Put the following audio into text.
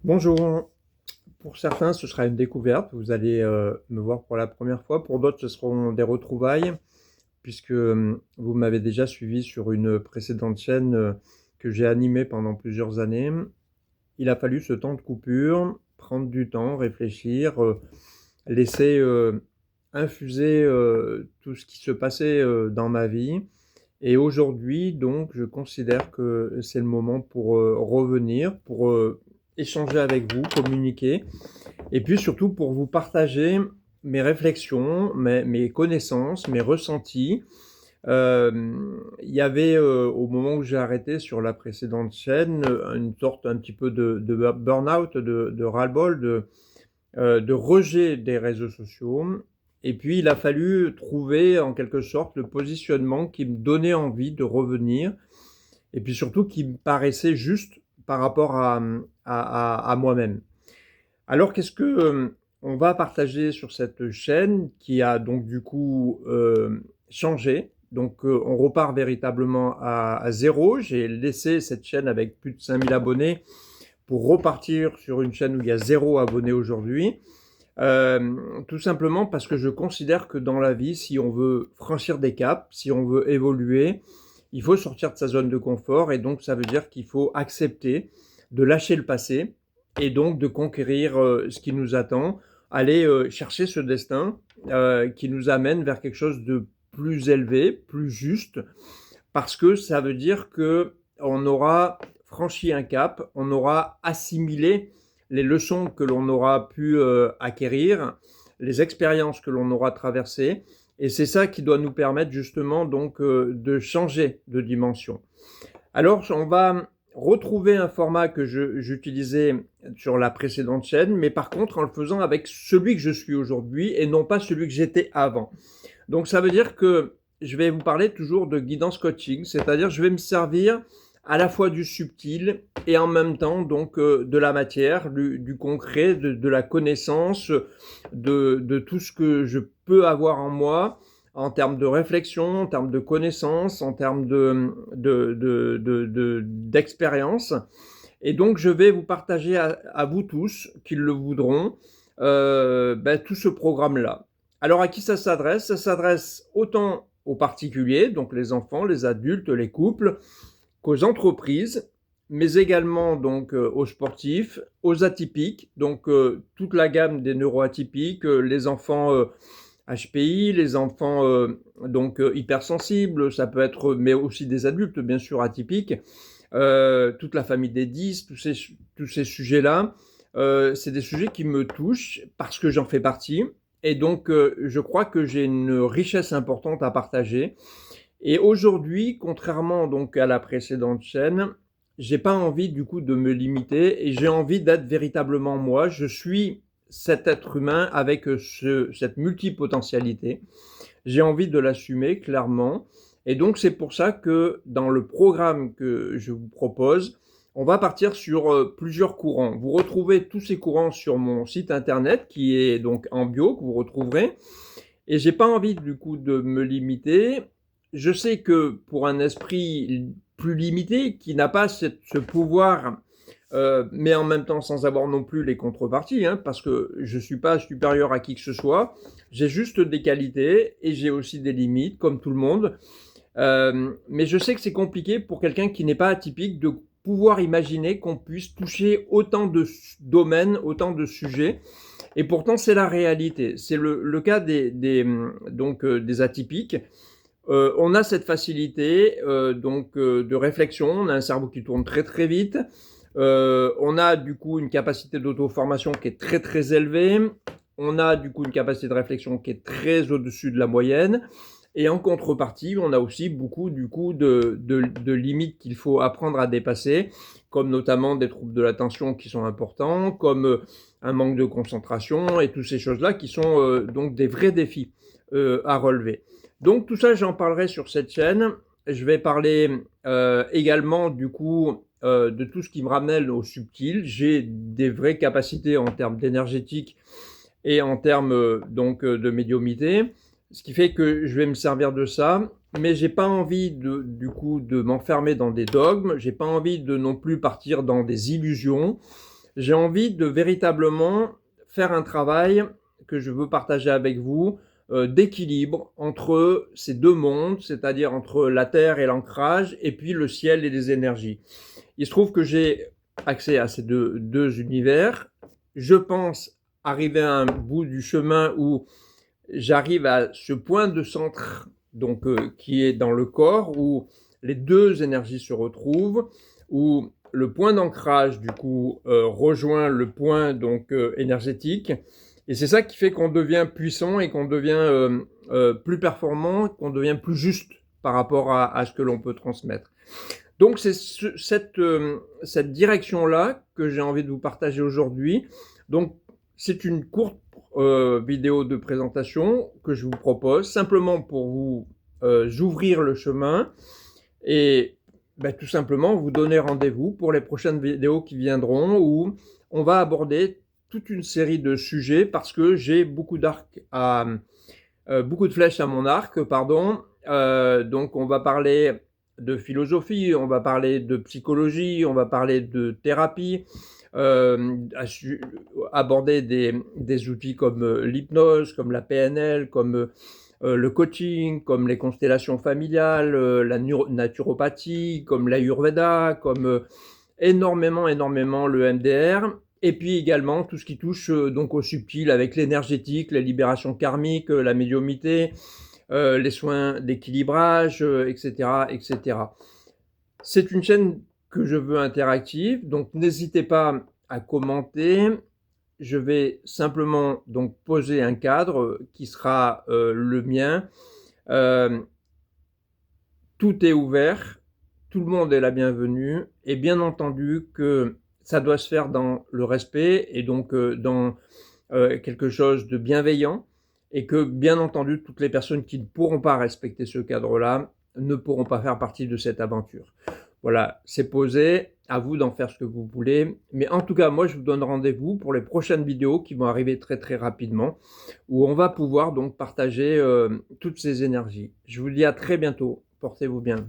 Bonjour. Pour certains, ce sera une découverte. Vous allez me voir pour la première fois. Pour d'autres, ce seront des retrouvailles, puisque vous m'avez déjà suivi sur une précédente chaîne que j'ai animée pendant plusieurs années. Il a fallu ce temps de coupure, prendre du temps, réfléchir, laisser infuser tout ce qui se passait dans ma vie. Et aujourd'hui, donc, je considère que c'est le moment pour revenir, pour échanger avec vous, communiquer, et puis surtout pour vous partager mes réflexions, mes connaissances, mes ressentis. Il y avait, au moment où j'ai arrêté sur la précédente chaîne, une sorte un petit peu de burn-out, de ras-le-bol, de rejet des réseaux sociaux. Et puis, il a fallu trouver en quelque sorte le positionnement qui me donnait envie de revenir, et puis surtout qui me paraissait juste par rapport à moi-même. Alors, qu'est-ce que on va partager sur cette chaîne qui a donc du coup changé. Donc, on repart véritablement à zéro. J'ai laissé cette chaîne avec plus de 5000 abonnés pour repartir sur une chaîne où il y a zéro abonné aujourd'hui. Tout simplement parce que je considère que dans la vie, si on veut franchir des caps, si on veut évoluer, il faut sortir de sa zone de confort, et donc ça veut dire qu'il faut accepter de lâcher le passé et donc de conquérir ce qui nous attend, aller chercher ce destin qui nous amène vers quelque chose de plus élevé, plus juste, parce que ça veut dire que on aura franchi un cap, on aura assimilé les leçons que l'on aura pu acquérir, les expériences que l'on aura traversées, et c'est ça qui doit nous permettre justement donc de changer de dimension. Alors, on va retrouver un format que j'utilisais sur la précédente chaîne, mais par contre en le faisant avec celui que je suis aujourd'hui et non pas celui que j'étais avant. Donc ça veut dire que je vais vous parler toujours de guidance coaching, c'est-à-dire je vais me servir à la fois du subtil et en même temps donc de la matière, du concret, de la connaissance, de tout ce que je peux avoir en moi en termes de réflexion, en termes de connaissances, en termes d'expérience. Et donc je vais vous partager à vous tous qui le voudront tout ce programme-là. Alors à qui ça s'adresse? Ça s'adresse autant aux particuliers, donc les enfants, les adultes, les couples, qu'aux entreprises, mais également donc aux sportifs, aux atypiques, donc toute la gamme des neuroatypiques, les enfants HPI, les enfants donc hypersensibles, ça peut être, mais aussi des adultes bien sûr atypiques, toute la famille des 10, tous ces sujets-là, c'est des sujets qui me touchent parce que j'en fais partie. Et donc, je crois que j'ai une richesse importante à partager. Et aujourd'hui, contrairement donc à la précédente chaîne, j'ai pas envie du coup de me limiter et j'ai envie d'être véritablement moi. Je suis cet être humain avec cette multipotentialité. J'ai envie de l'assumer clairement. Et donc c'est pour ça que dans le programme que je vous propose, on va partir sur plusieurs courants. Vous retrouvez tous ces courants sur mon site internet qui est donc en bio, que vous retrouverez. Et j'ai pas envie du coup de me limiter. Je sais que pour un esprit plus limité, qui n'a pas ce pouvoir, mais en même temps sans avoir non plus les contreparties, hein, parce que je suis pas supérieur à qui que ce soit, j'ai juste des qualités et j'ai aussi des limites, comme tout le monde. Mais je sais que c'est compliqué pour quelqu'un qui n'est pas atypique de pouvoir imaginer qu'on puisse toucher autant de domaines, autant de sujets. Et pourtant, c'est la réalité. C'est le cas des atypiques. On a cette facilité de réflexion, on a un cerveau qui tourne très très vite, on a du coup une capacité d'auto-formation qui est très très élevée, on a du coup une capacité de réflexion qui est très au-dessus de la moyenne, et en contrepartie, on a aussi beaucoup du coup de limites qu'il faut apprendre à dépasser, comme notamment des troubles de l'attention qui sont importants, comme un manque de concentration et toutes ces choses-là qui sont donc des vrais défis à relever. Donc tout ça, j'en parlerai sur cette chaîne. Je vais parler également du coup de tout ce qui me ramène au subtil. J'ai des vraies capacités en termes d'énergétique et en termes de médiumité, ce qui fait que je vais me servir de ça. Mais j'ai pas envie du coup de m'enfermer dans des dogmes. J'ai pas envie de non plus partir dans des illusions. J'ai envie de véritablement faire un travail que je veux partager avec vous, d'équilibre entre ces 2 mondes, c'est-à-dire entre la terre et l'ancrage et puis le ciel et les énergies. Il se trouve que j'ai accès à ces deux univers. Je pense arriver à un bout du chemin où j'arrive à ce point de centre, donc qui est dans le corps, où les 2 énergies se retrouvent, où le point d'ancrage du coup rejoint le point donc énergétique, et c'est ça qui fait qu'on devient puissant et qu'on devient plus performant, qu'on devient plus juste par rapport à ce que l'on peut transmettre. Donc c'est cette direction-là que j'ai envie de vous partager aujourd'hui. Donc c'est une courte vidéo de présentation que je vous propose, simplement pour vous ouvrir le chemin et tout simplement vous donner rendez-vous pour les prochaines vidéos qui viendront, où on va aborder toute une série de sujets, parce que j'ai beaucoup beaucoup de flèches à mon arc, pardon. Donc on va parler de philosophie, on va parler de psychologie, on va parler de thérapie, aborder des outils comme l'hypnose, comme la PNL, comme le coaching, comme les constellations familiales, la naturopathie, comme l'Ayurveda, comme énormément le MDR, et puis également tout ce qui touche donc au subtil, avec l'énergétique, les libérations karmiques, la médiumnité, les soins d'équilibrage, etc., etc. C'est une chaîne que je veux interactive, donc n'hésitez pas à commenter. Je vais simplement donc poser un cadre qui sera le mien. Tout est ouvert, tout le monde est la bienvenue, et bien entendu que ça doit se faire dans le respect et donc dans quelque chose de bienveillant, et que bien entendu toutes les personnes qui ne pourront pas respecter ce cadre-là ne pourront pas faire partie de cette aventure. Voilà, c'est posé, à vous d'en faire ce que vous voulez, mais en tout cas moi je vous donne rendez-vous pour les prochaines vidéos qui vont arriver très rapidement, où on va pouvoir donc partager toutes ces énergies. Je vous dis à très bientôt, portez-vous bien.